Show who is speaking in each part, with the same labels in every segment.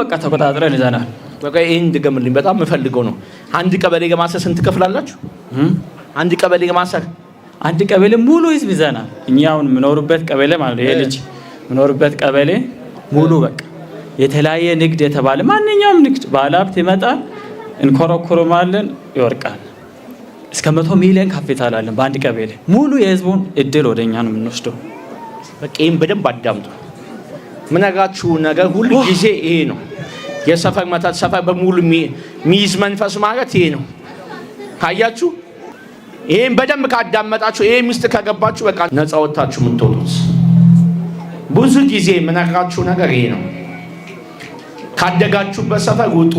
Speaker 1: በቃ ተቆጣጥረን ይዘናል።
Speaker 2: በቃ ይሄን ድገምልኝ፣ በጣም የምፈልገው ነው። አንድ ቀበሌ ለማሰር ስንት ከፍላላችሁ? አንድ ቀበሌ ለማሰር
Speaker 1: አንድ ቀበሌ ሙሉ ህዝብ ይዘናል። እኛ አሁን የምኖርበት ቀበሌ ማለት ነው። ይሄ ልጅ የምኖርበት ቀበሌ ሙሉ በቃ የተለያየ ንግድ የተባለ ማንኛውም ንግድ ባለሀብት ይመጣል፣ እንኮረኮረማለን፣ ይወርቃል። እስከ 100 ሚሊዮን ካፒታል አለን በአንድ ቀበሌ። ሙሉ የህዝቡን እድል ወደኛ ነው የምንወስደው።
Speaker 2: በቃ ይሄን በደንብ አዳምጡ። ምነግራችሁ ነገር ሁሉ ጊዜ ይሄ ነው። የሰፈር መታት ሰፈር በሙሉ ሚይዝ መንፈስ ማለት ይሄ ነው። ካያችሁ ይሄን በደንብ ካዳመጣችሁ ይሄ ሚስት ከገባችሁ በቃ ነፃ ወጣችሁ የምትወጡት። ብዙ ጊዜ ምነግራችሁ ነገር ይሄ ነው። ካደጋችሁበት ሰፈር ውጡ፣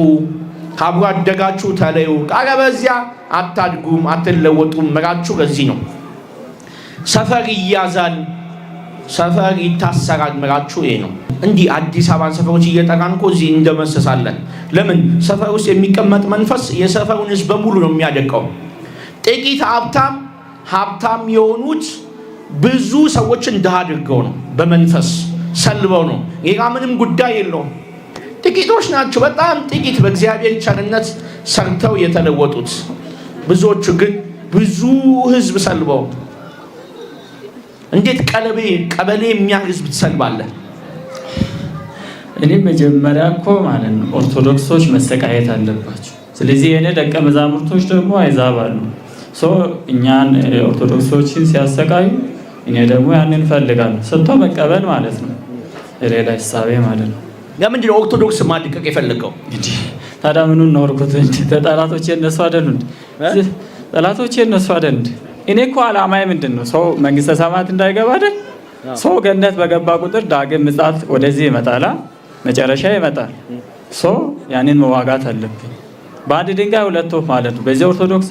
Speaker 2: ካብሮ አደጋችሁ ተለዩ። ካለበዚያ አታድጉም፣ አትለወጡም። ምራችሁ ለዚህ ነው። ሰፈር ይያዛል፣ ሰፈር ይታሰራል። ምራችሁ ይሄ ነው። እንዲህ አዲስ አበባን ሰፈሮች እየጠራን እኮ እዚህ እንደመሰሳለን። ለምን? ሰፈር ውስጥ የሚቀመጥ መንፈስ የሰፈሩን ህዝብ በሙሉ ነው የሚያደቀው። ጥቂት ሀብታም የሆኑት ብዙ ሰዎችን ድሃ አድርገው ነው፣ በመንፈስ ሰልበው ነው። ሌላ ምንም ጉዳይ የለውም። ጥቂቶች ናቸው፣ በጣም ጥቂት በእግዚአብሔር ቸርነት ሰርተው የተለወጡት። ብዙዎቹ ግን ብዙ ህዝብ ሰልበው። እንዴት ቀበሌ የሚያህል ህዝብ ትሰልባለህ?
Speaker 1: እኔ መጀመሪያ እኮ ማለት ነው ኦርቶዶክሶች መሰቃየት አለባቸው። ስለዚህ የኔ ደቀ መዛሙርቶች ደግሞ አይዛብ አሉ። እኛን ኦርቶዶክሶችን ሲያሰቃዩ እኔ ደግሞ ያንን ፈልጋለሁ፣ ሰጥቶ መቀበል ማለት ነው። ሌላ ሐሳቤ ማለት ነው።
Speaker 2: ለምንድን ነው ኦርቶዶክስ ማድቀቅ የፈለገው?
Speaker 1: ታዲያ ምኑን ነው ወርኩት? ጠላቶቼ እነሱ አይደሉ እንዴ? ጠላቶቼ እነሱ አይደል እንዴ? እኔ እኮ ዓላማዬ ምንድን ነው? ሰው መንግስተ ሰማያት እንዳይገባ አይደል? ሰው ገነት በገባ ቁጥር ዳግም ምጽአት ወደዚህ ይመጣል፣ መጨረሻ ይመጣል። ያንን መዋጋት አለብኝ። በአንድ ድንጋይ ሁለት ወፍ ማለት ነው። በዚህ ኦርቶዶክስ